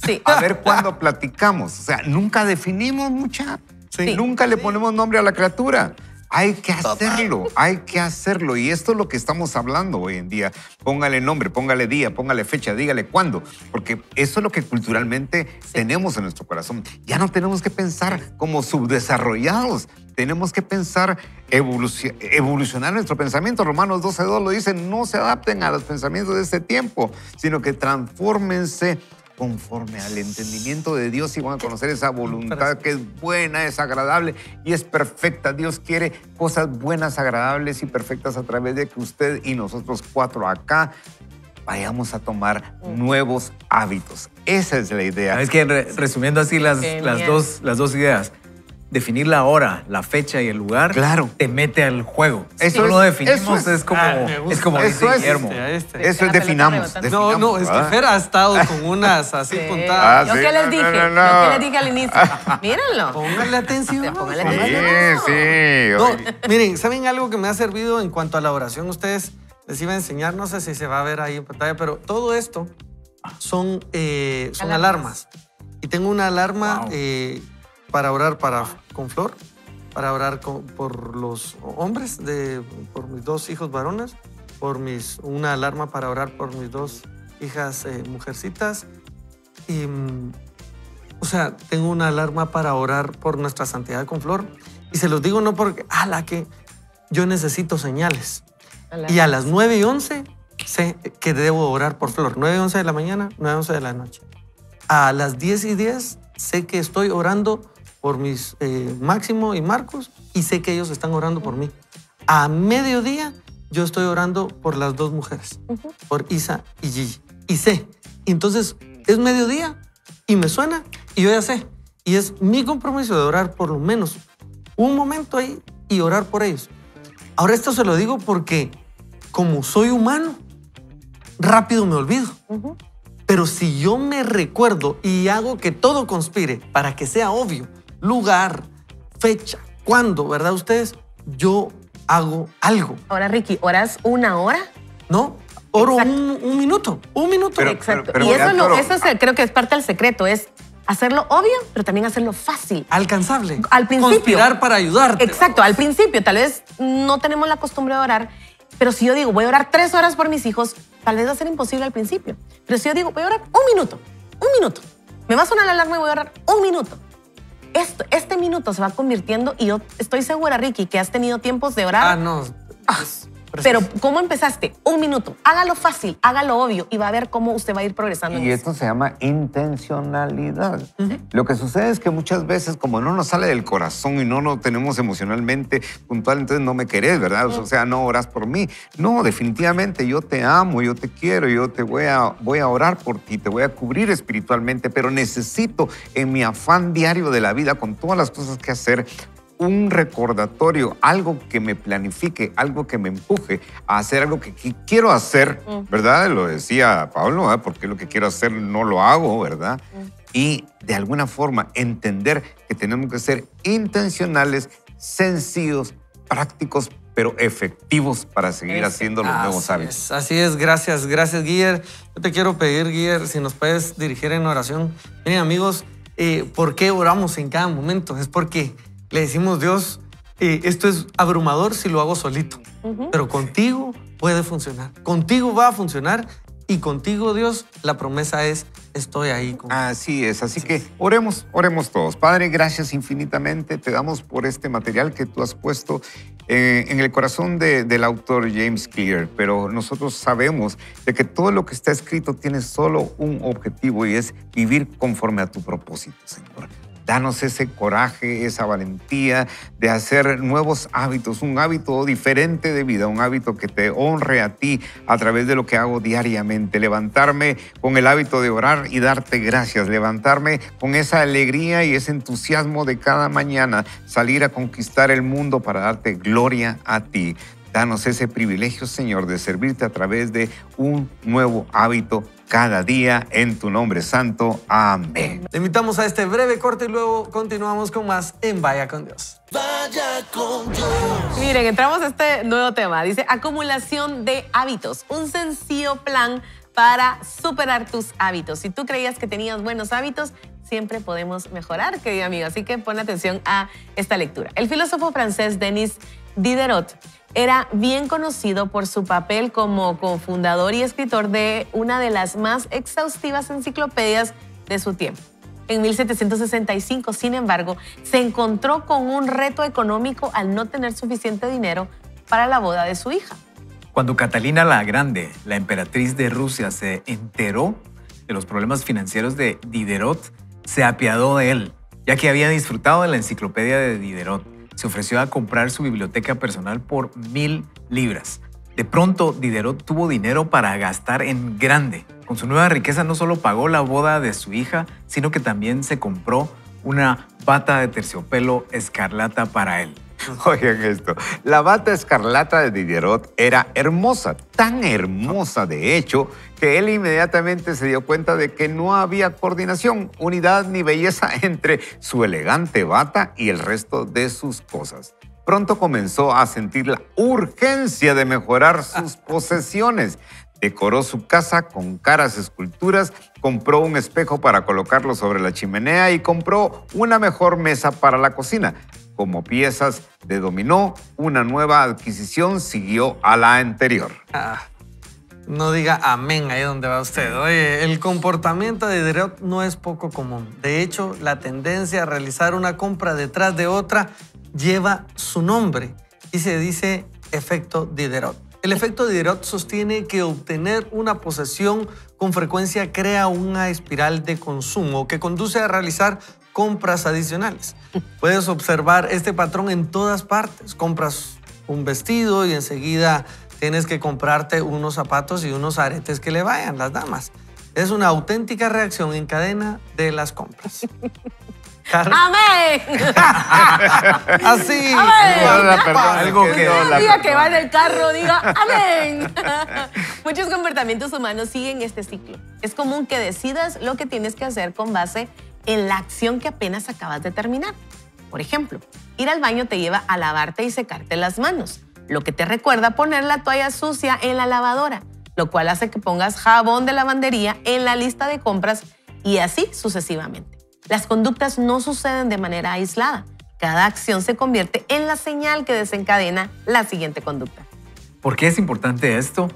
Speaker 2: Sí.
Speaker 4: A ver cuándo platicamos. O sea, nunca definimos mucha.
Speaker 2: Sí.
Speaker 4: Nunca le ponemos nombre a la criatura. Hay que hacerlo. Y esto es lo que estamos hablando hoy en día. Póngale nombre, póngale día, póngale fecha, dígale cuándo. Porque eso es lo que culturalmente tenemos en nuestro corazón. Ya no tenemos que pensar como subdesarrollados. Tenemos que pensar, evolucionar nuestro pensamiento. Romanos 12:2 lo dice, no se adapten a los pensamientos de este tiempo, sino que transfórmense conforme al entendimiento de Dios y van a conocer esa voluntad que es buena, es agradable y es perfecta. Dios quiere cosas buenas, agradables y perfectas a través de que usted y nosotros 4 acá vayamos a tomar nuevos hábitos. Esa es la idea.
Speaker 3: ¿Sabes qué? Resumiendo así las dos ideas. Definir la hora, la fecha y el lugar,
Speaker 4: Claro.
Speaker 3: te mete al juego.
Speaker 4: Eso
Speaker 3: Si no
Speaker 4: es-
Speaker 3: lo definimos,
Speaker 4: eso es-
Speaker 3: es como,
Speaker 5: me gusta.
Speaker 3: es como
Speaker 4: Eso
Speaker 3: dice
Speaker 4: es-
Speaker 3: Guillermo.
Speaker 4: Eso
Speaker 2: Que
Speaker 4: es
Speaker 2: la pelota
Speaker 4: definamos.
Speaker 2: rebota.
Speaker 5: No, es que
Speaker 4: ¿verdad?
Speaker 5: Fer ha estado con unas así
Speaker 2: Sí.
Speaker 5: puntadas.
Speaker 2: Yo
Speaker 4: sí,
Speaker 2: qué les
Speaker 4: no,
Speaker 2: dije,
Speaker 4: no, no.
Speaker 2: yo qué les dije al inicio. Mírenlo.
Speaker 5: Pónganle atención.
Speaker 2: Póngale
Speaker 4: Sí,
Speaker 2: atención.
Speaker 4: sí.
Speaker 5: No, miren, ¿saben algo que me ha servido en cuanto a la oración? Ustedes les iba a enseñar, no sé si se va a ver ahí en pantalla, pero todo esto son alarmas. Y tengo una alarma
Speaker 3: Wow.
Speaker 5: para orar con Flor, para orar por los hombres, por mis 2 hijos varones, una alarma para orar por mis 2 hijas mujercitas. Y, o sea, tengo una alarma para orar por nuestra santidad con Flor. Y se los digo no porque, que yo necesito señales. Y a las 9:11 sé que debo orar por Flor. 9:11 de la mañana, 9:11 de la noche. A las 10:10 sé que estoy orando por mis Máximo y Marcos y sé que ellos están orando por mí. A mediodía yo estoy orando por las 2 mujeres, por Isa y Gigi. Y sé. Entonces es mediodía y me suena y yo ya sé. Y es mi compromiso de orar por lo menos un momento ahí y orar por ellos. Ahora esto se lo digo porque como soy humano, rápido me olvido. Pero si yo me recuerdo y hago que todo conspire para que sea obvio, lugar, fecha, cuándo, ¿verdad ustedes? Yo hago algo.
Speaker 2: Ahora, Ricky, ¿oras 1 hora?
Speaker 5: ¿No? Oro
Speaker 2: Exacto.
Speaker 5: un minuto.
Speaker 2: Exacto.
Speaker 4: pero,
Speaker 2: y eso,
Speaker 4: pero-
Speaker 2: creo que es parte del secreto, es hacerlo obvio, pero también hacerlo fácil.
Speaker 5: Alcanzable.
Speaker 2: Al principio.
Speaker 5: Conspirar para ayudarte.
Speaker 2: Exacto, al principio tal vez no tenemos la costumbre de orar, pero si yo digo voy a orar 3 horas por mis hijos, tal vez va a ser imposible al principio. Pero si yo digo voy a orar un minuto, me va a sonar la alarma y voy a orar 1 minuto. Este minuto se va convirtiendo y yo estoy segura, Ricky, que has tenido tiempos de orar.
Speaker 5: Ah, no.
Speaker 2: Pero ¿cómo empezaste? 1 minuto. Hágalo fácil, hágalo obvio y va a ver cómo usted va a ir progresando. en
Speaker 4: Y
Speaker 2: eso.
Speaker 4: esto se llama intencionalidad. Lo que sucede es que muchas veces, como no nos sale del corazón y no lo tenemos emocionalmente puntual, entonces no me querés, ¿verdad? O sea, no orás por mí. No, definitivamente yo te amo, yo te quiero, yo te voy a orar por ti, te voy a cubrir espiritualmente, pero necesito en mi afán diario de la vida, con todas las cosas que hacer, un recordatorio, algo que me planifique, algo que me empuje a hacer algo que quiero hacer, ¿verdad? Lo decía Pablo, ¿verdad? Porque lo que quiero hacer no lo hago, ¿verdad? Y de alguna forma entender que tenemos que ser intencionales, sencillos, prácticos, pero efectivos para seguir haciendo los nuevos hábitos.
Speaker 5: Así es, gracias, Guiller. Yo te quiero pedir, Guiller, si nos puedes dirigir en oración. Miren, amigos, ¿por qué oramos en cada momento? Es porque le decimos, Dios, esto es abrumador si lo hago solito, pero contigo puede funcionar. Contigo va a funcionar y contigo, Dios, la promesa es, estoy ahí contigo.
Speaker 4: Así es, así que oremos todos. Padre, gracias infinitamente. Te damos por este material que tú has puesto en el corazón del autor James Clear, pero nosotros sabemos de que todo lo que está escrito tiene solo un objetivo y es vivir conforme a tu propósito, Señor. Danos ese coraje, esa valentía de hacer nuevos hábitos, un hábito diferente de vida, un hábito que te honre a ti a través de lo que hago diariamente. Levantarme con el hábito de orar y darte gracias. Levantarme con esa alegría y ese entusiasmo de cada mañana. Salir a conquistar el mundo para darte gloria a ti. Danos ese privilegio, Señor, de servirte a través de un nuevo hábito cada día en tu nombre santo. Amén.
Speaker 5: Te invitamos a este breve corte y luego continuamos con más en Vaya con Dios.
Speaker 2: Miren, entramos a este nuevo tema. Dice acumulación de hábitos. Un sencillo plan para superar tus hábitos. Si tú creías que tenías buenos hábitos, siempre podemos mejorar, querido amigo. Así que pon atención a esta lectura. El filósofo francés Denis Diderot era bien conocido por su papel como cofundador y escritor de una de las más exhaustivas enciclopedias de su tiempo. En 1765, sin embargo, se encontró con un reto económico al no tener suficiente dinero para la boda de su hija.
Speaker 3: Cuando Catalina la Grande, la emperatriz de Rusia, se enteró de los problemas financieros de Diderot, se apiadó de él, ya que había disfrutado de la enciclopedia de Diderot. Se ofreció a comprar su biblioteca personal por 1000 libras. De pronto, Diderot tuvo dinero para gastar en grande. Con su nueva riqueza no solo pagó la boda de su hija, sino que también se compró una bata de terciopelo escarlata para él.
Speaker 4: Oigan esto, la bata escarlata de Diderot era hermosa, tan hermosa de hecho, que él inmediatamente se dio cuenta de que no había coordinación, unidad ni belleza entre su elegante bata y el resto de sus cosas. Pronto comenzó a sentir la urgencia de mejorar sus posesiones. Decoró su casa con caras esculturas, compró un espejo para colocarlo sobre la chimenea y compró una mejor mesa para la cocina. Como piezas de dominó, una nueva adquisición siguió a la anterior.
Speaker 5: No diga amén ahí donde va usted. Oye, el comportamiento de Diderot no es poco común. De hecho, la tendencia a realizar una compra detrás de otra lleva su nombre y se dice efecto Diderot. El efecto Diderot sostiene que obtener una posesión con frecuencia crea una espiral de consumo que conduce a realizar compras adicionales. Puedes observar este patrón en todas partes. Compras un vestido y enseguida tienes que comprarte unos zapatos y unos aretes que le vayan, las damas. Es una auténtica reacción en cadena de las compras.
Speaker 2: ¡Amén!
Speaker 5: Así.
Speaker 2: ¡Amén!
Speaker 3: Algo que
Speaker 2: Usted diga que va en el carro, diga ¡amén! Muchos comportamientos humanos siguen este ciclo. Es común que decidas lo que tienes que hacer con base en la acción que apenas acabas de terminar. Por ejemplo, ir al baño te lleva a lavarte y secarte las manos, lo que te recuerda poner la toalla sucia en la lavadora, lo cual hace que pongas jabón de lavandería en la lista de compras y así sucesivamente. Las conductas no suceden de manera aislada. Cada acción se convierte en la señal que desencadena la siguiente conducta.
Speaker 3: ¿Por qué es importante esto?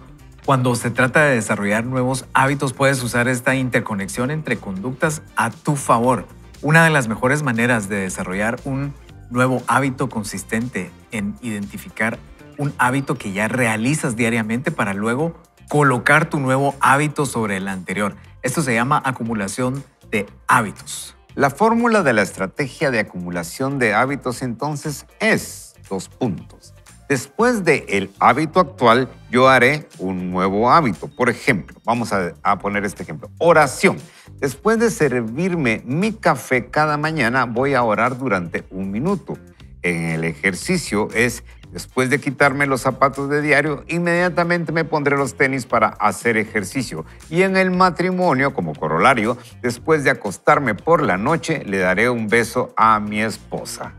Speaker 3: Cuando se trata de desarrollar nuevos hábitos, puedes usar esta interconexión entre conductas a tu favor. Una de las mejores maneras de desarrollar un nuevo hábito consistente en identificar un hábito que ya realizas diariamente para luego colocar tu nuevo hábito sobre el anterior. Esto se llama acumulación de hábitos.
Speaker 4: La fórmula de la estrategia de acumulación de hábitos entonces es 2 puntos. Después del hábito actual, yo haré un nuevo hábito. Por ejemplo, vamos a poner este ejemplo. Oración. Después de servirme mi café cada mañana, voy a orar durante 1 minuto. En el ejercicio es, después de quitarme los zapatos de diario, inmediatamente me pondré los tenis para hacer ejercicio. Y en el matrimonio, como corolario, después de acostarme por la noche, le daré un beso a mi esposa.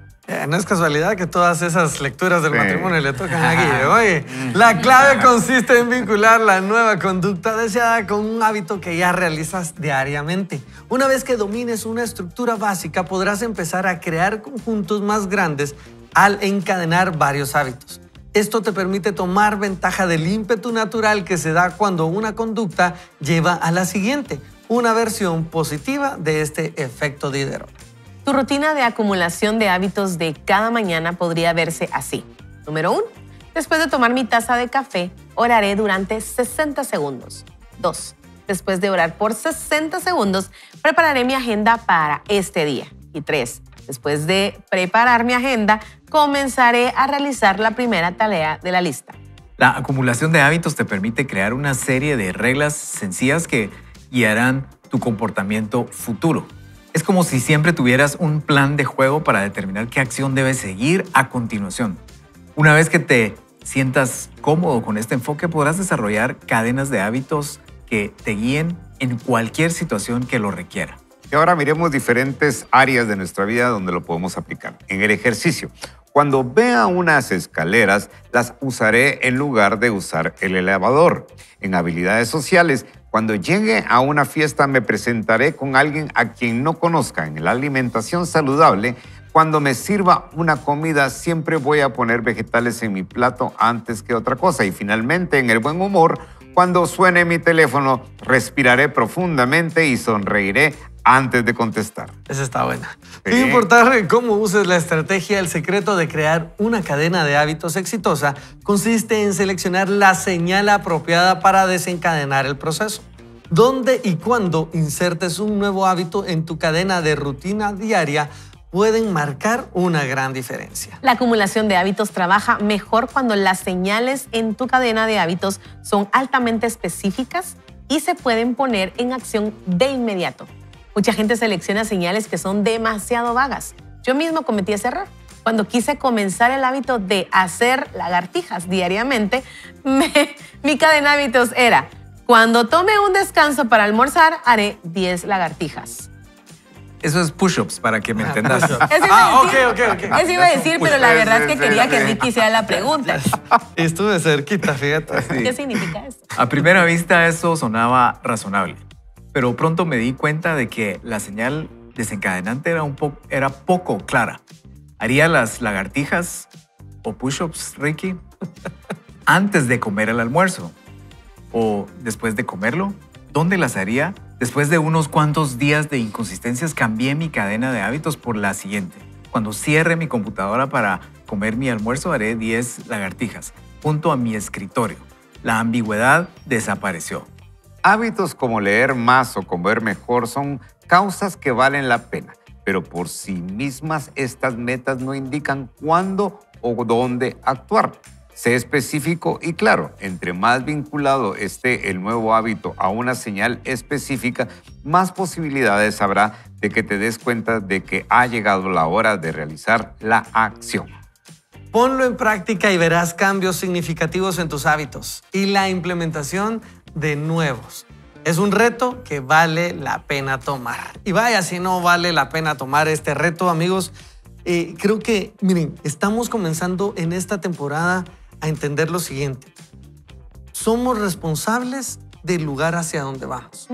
Speaker 5: No es casualidad que todas esas lecturas del matrimonio le tocan a Guille. Oye, la clave consiste en vincular la nueva conducta deseada con un hábito que ya realizas diariamente. Una vez que domines una estructura básica, podrás empezar a crear conjuntos más grandes al encadenar varios hábitos. Esto te permite tomar ventaja del ímpetu natural que se da cuando una conducta lleva a la siguiente, una versión positiva de este efecto Diderot.
Speaker 2: Tu rutina de acumulación de hábitos de cada mañana podría verse así. Número 1. Después de tomar mi taza de café, oraré durante 60 segundos. 2. Después de orar por 60 segundos, prepararé mi agenda para este día. Y 3. Después de preparar mi agenda, comenzaré a realizar la primera tarea de la lista.
Speaker 3: La acumulación de hábitos te permite crear una serie de reglas sencillas que guiarán tu comportamiento futuro. Es como si siempre tuvieras un plan de juego para determinar qué acción debes seguir a continuación. Una vez que te sientas cómodo con este enfoque, podrás desarrollar cadenas de hábitos que te guíen en cualquier situación que lo requiera.
Speaker 4: Y ahora miremos diferentes áreas de nuestra vida donde lo podemos aplicar. En el ejercicio, cuando vea unas escaleras, las usaré en lugar de usar el elevador. En habilidades sociales, cuando llegue a una fiesta me presentaré con alguien a quien no conozca. En la alimentación saludable, cuando me sirva una comida siempre voy a poner vegetales en mi plato antes que otra cosa. Y finalmente, en el buen humor, cuando suene mi teléfono, respiraré profundamente y sonreiré antes de contestar.
Speaker 5: Esa está buena.
Speaker 4: Sí.
Speaker 5: Sin importar cómo uses la estrategia, el secreto de crear una cadena de hábitos exitosa consiste en seleccionar la señal apropiada para desencadenar el proceso. Dónde y cuándo insertes un nuevo hábito en tu cadena de rutina diaria pueden marcar una gran diferencia.
Speaker 2: La acumulación de hábitos trabaja mejor cuando las señales en tu cadena de hábitos son altamente específicas y se pueden poner en acción de inmediato. Mucha gente selecciona señales que son demasiado vagas. Yo mismo cometí ese error. Cuando quise comenzar el hábito de hacer lagartijas diariamente, mi cadena de hábitos era: cuando tome un descanso para almorzar, haré 10 lagartijas.
Speaker 3: Eso es push-ups, para que me entendas.
Speaker 2: Eso iba a decir,
Speaker 5: ok.
Speaker 2: Eso iba a decir, pero la verdad es que quería que Ricky hiciera la pregunta.
Speaker 5: Estuve cerquita, fíjate.
Speaker 2: ¿Qué significa eso?
Speaker 3: A primera vista eso sonaba razonable, pero pronto me di cuenta de que la señal desencadenante era poco clara. ¿Haría las lagartijas o push-ups, Ricky, antes de comer el almuerzo? ¿O después de comerlo? ¿Dónde las haría? Después de unos cuantos días de inconsistencias, cambié mi cadena de hábitos por la siguiente. Cuando cierre mi computadora para comer mi almuerzo, haré 10 lagartijas junto a mi escritorio. La ambigüedad desapareció.
Speaker 4: Hábitos como leer más o comer mejor son causas que valen la pena, pero por sí mismas estas metas no indican cuándo o dónde actuar. Sé específico y claro, entre más vinculado esté el nuevo hábito a una señal específica, más posibilidades habrá de que te des cuenta de que ha llegado la hora de realizar la acción.
Speaker 5: Ponlo en práctica y verás cambios significativos en tus hábitos y la implementación de nuevos. Es un reto que vale la pena tomar. Y vaya, si no vale la pena tomar este reto, amigos, creo que, miren, estamos comenzando en esta temporada a entender lo siguiente. Somos responsables del lugar hacia donde vamos.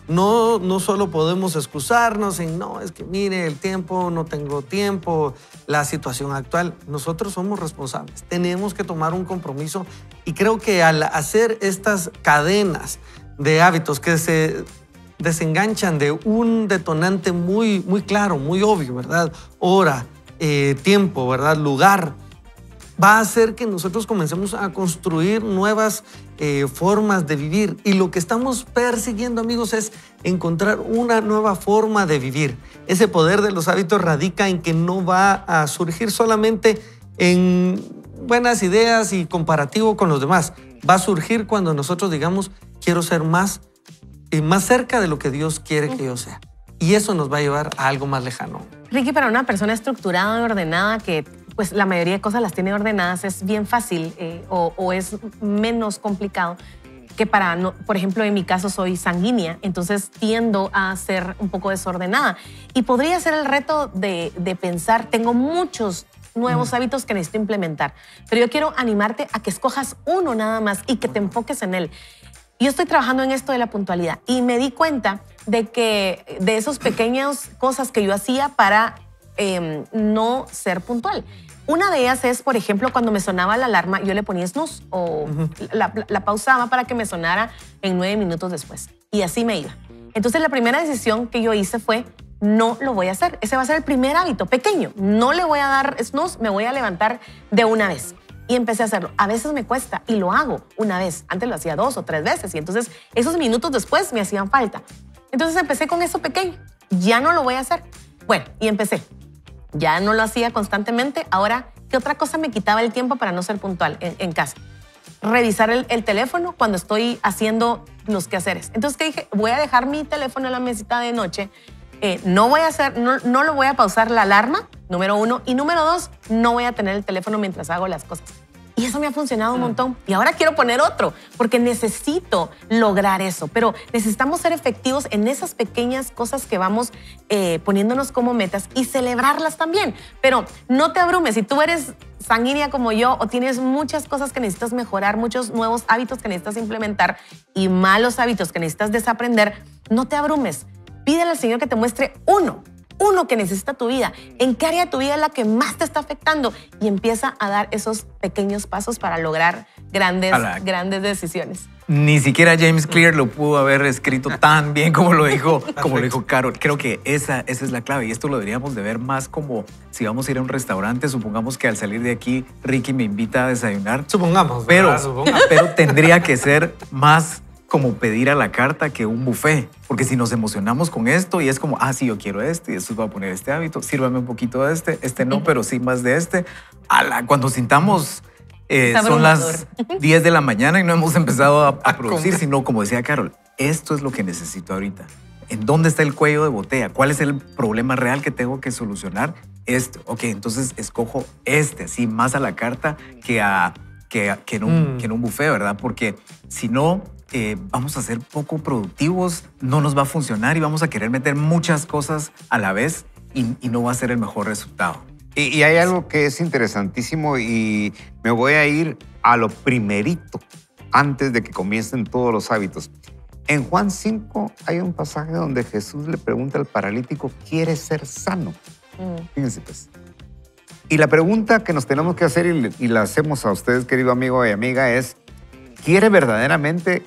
Speaker 5: No solo podemos excusarnos en, no, es que mire el tiempo, no tengo tiempo, la situación actual. Nosotros somos responsables, tenemos que tomar un compromiso y creo que al hacer estas cadenas de hábitos que se desenganchan de un detonante muy claro, muy obvio, ¿verdad? Hora, tiempo, ¿verdad? Lugar. Va a hacer que nosotros comencemos a construir nuevas formas de vivir. Y lo que estamos persiguiendo, amigos, es encontrar una nueva forma de vivir. Ese poder de los hábitos radica en que no va a surgir solamente en buenas ideas y comparativo con los demás. Va a surgir cuando nosotros digamos, quiero ser más cerca de lo que Dios quiere que yo sea. Y eso nos va a llevar a algo más lejano.
Speaker 2: Ricky, para una persona estructurada y ordenada que pues la mayoría de cosas las tiene ordenadas, es bien fácil o es menos complicado que para, por ejemplo, en mi caso soy sanguínea, entonces tiendo a ser un poco desordenada. Y podría ser el reto de pensar, tengo muchos nuevos hábitos que necesito implementar, pero yo quiero animarte a que escojas uno nada más y que te enfoques en él. Yo estoy trabajando en esto de la puntualidad y me di cuenta de que de esas pequeñas cosas que yo hacía para no ser puntual. Una de ellas es, por ejemplo, cuando me sonaba la alarma, yo le ponía snooze o la pausaba para que me sonara en 9 minutos después. Y así me iba. Entonces, la primera decisión que yo hice fue, no lo voy a hacer. Ese va a ser el primer hábito, pequeño. No le voy a dar snooze, me voy a levantar de una vez. Y empecé a hacerlo. A veces me cuesta y lo hago una vez. Antes lo hacía 2 o 3 veces y entonces esos minutos después me hacían falta. Entonces empecé con eso pequeño. Ya no lo voy a hacer. Bueno, y empecé. Ya no lo hacía constantemente. Ahora, ¿qué otra cosa me quitaba el tiempo para no ser puntual en casa? Revisar el teléfono cuando estoy haciendo los quehaceres. Entonces, ¿qué dije? Voy a dejar mi teléfono en la mesita de noche. No lo voy a pausar la alarma, número 1. Y número 2, no voy a tener el teléfono mientras hago las cosas. Y eso me ha funcionado un montón. Y ahora quiero poner otro, porque necesito lograr eso. Pero necesitamos ser efectivos en esas pequeñas cosas que vamos poniéndonos como metas y celebrarlas también. Pero no te abrumes. Si tú eres sanguínea como yo o tienes muchas cosas que necesitas mejorar, muchos nuevos hábitos que necesitas implementar y malos hábitos que necesitas desaprender, no te abrumes. Pídele al Señor que te muestre uno que necesita tu vida, en qué área de tu vida es la que más te está afectando y empieza a dar esos pequeños pasos para lograr grandes decisiones.
Speaker 3: Ni siquiera James Clear lo pudo haber escrito tan bien como lo dijo Carol. Creo que esa es la clave y esto lo deberíamos de ver más como si vamos a ir a un restaurante. Supongamos que al salir de aquí Ricky me invita a desayunar.
Speaker 5: Supongamos.
Speaker 3: Pero tendría que ser más como pedir a la carta que un buffet. Porque si nos emocionamos con esto y es como, sí, yo quiero este y después voy a poner este hábito, sírvame un poquito de este no, pero sí más de este. Cuando sintamos, son las 10 de la mañana y no hemos empezado a producir, sino como decía Carol, esto es lo que necesito ahorita. ¿En dónde está el cuello de botella? ¿Cuál es el problema real que tengo que solucionar? Ok, entonces escojo así más a la carta que en un buffet, ¿verdad? Porque si no, vamos a ser poco productivos, no nos va a funcionar y vamos a querer meter muchas cosas a la vez y no va a ser el mejor resultado.
Speaker 4: Y hay algo que es interesantísimo y me voy a ir a lo primerito antes de que comiencen todos los hábitos. En Juan 5 hay un pasaje donde Jesús le pregunta al paralítico, ¿quieres ser sano? Fíjense pues. Y la pregunta que nos tenemos que hacer y la hacemos a ustedes, querido amigo y amiga, es, ¿quiere verdaderamente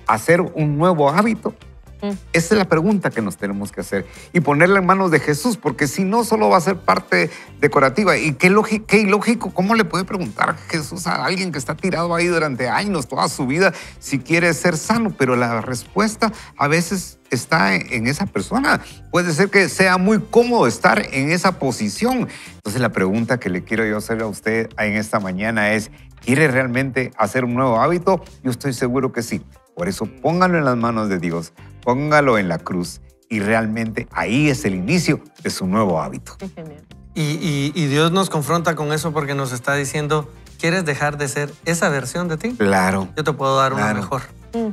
Speaker 4: hacer un nuevo hábito? Esa es la pregunta que nos tenemos que hacer y ponerla en manos de Jesús, porque si no, solo va a ser parte decorativa. Y qué ilógico, ¿cómo le puede preguntar Jesús a alguien que está tirado ahí durante años, toda su vida, si quiere ser sano? Pero la respuesta a veces está en esa persona. Puede ser que sea muy cómodo estar en esa posición. Entonces, la pregunta que le quiero yo hacer a usted en esta mañana es, ¿quiere realmente hacer un nuevo hábito? Yo estoy seguro que sí. Por eso póngalo en las manos de Dios, póngalo en la cruz y realmente ahí es el inicio de su nuevo hábito.
Speaker 2: Qué genial.
Speaker 5: Y Dios nos confronta con eso porque nos está diciendo, ¿quieres dejar de ser esa versión de ti?
Speaker 4: Claro.
Speaker 5: Yo te puedo dar una
Speaker 4: Claro.
Speaker 5: mejor.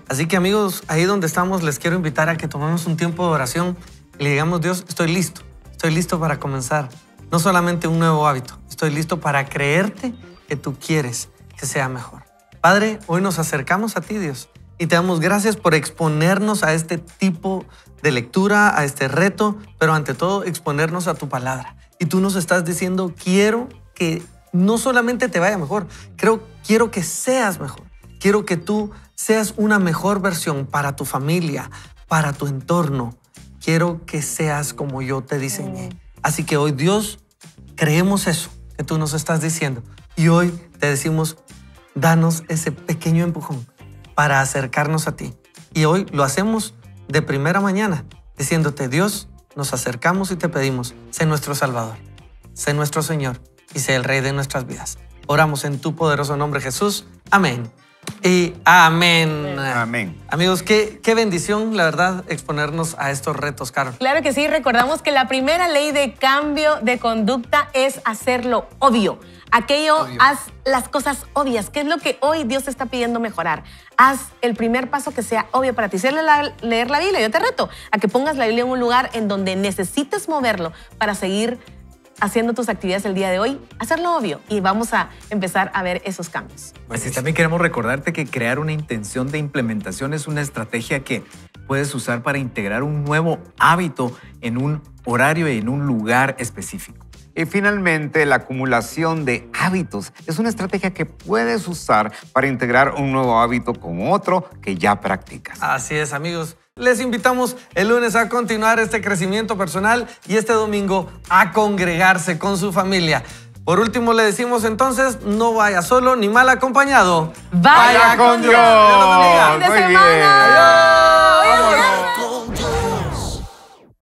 Speaker 5: Así que amigos, ahí donde estamos, les quiero invitar a que tomemos un tiempo de oración y le digamos, Dios, estoy listo para comenzar. No solamente un nuevo hábito, estoy listo para creerte que tú quieres que sea mejor. Padre, hoy nos acercamos a ti, Dios, y te damos gracias por exponernos a este tipo de lectura, a este reto, pero ante todo exponernos a tu palabra. Y tú nos estás diciendo, quiero que no solamente te vaya mejor, quiero que seas mejor. Quiero que tú seas una mejor versión para tu familia, para tu entorno. Quiero que seas como yo te diseñé. Así que hoy, Dios, creemos eso que tú nos estás diciendo. Y hoy te decimos, danos ese pequeño empujón para acercarnos a ti. Y hoy lo hacemos de primera mañana, diciéndote, Dios, nos acercamos y te pedimos, sé nuestro Salvador, sé nuestro Señor y sé el Rey de nuestras vidas. Oramos en tu poderoso nombre, Jesús. Amén. Y amén.
Speaker 4: Amén.
Speaker 5: Amigos, qué bendición, la verdad, exponernos a estos retos, Carol.
Speaker 2: Claro que sí, recordamos que la primera ley de cambio de conducta es hacerlo obvio. Haz las cosas obvias. ¿Qué es lo que hoy Dios te está pidiendo mejorar? Haz el primer paso que sea obvio para ti. Si es leer la Biblia, yo te reto a que pongas la Biblia en un lugar en donde necesites moverlo para seguir haciendo tus actividades el día de hoy, hacerlo obvio y vamos a empezar a ver esos cambios.
Speaker 3: Pues sí, también queremos recordarte que crear una intención de implementación es una estrategia que puedes usar para integrar un nuevo hábito en un horario y en un lugar específico.
Speaker 4: Y finalmente, la acumulación de hábitos es una estrategia que puedes usar para integrar un nuevo hábito con otro que ya practicas.
Speaker 5: Así es, amigos. Les invitamos el lunes a continuar este crecimiento personal y este domingo a congregarse con su familia. Por último, le decimos entonces, no vaya solo ni mal acompañado.
Speaker 2: ¡Vaya
Speaker 4: con Dios!
Speaker 2: ¡Fin de
Speaker 4: Muy
Speaker 2: semana!
Speaker 4: bien.
Speaker 5: ¡Adiós!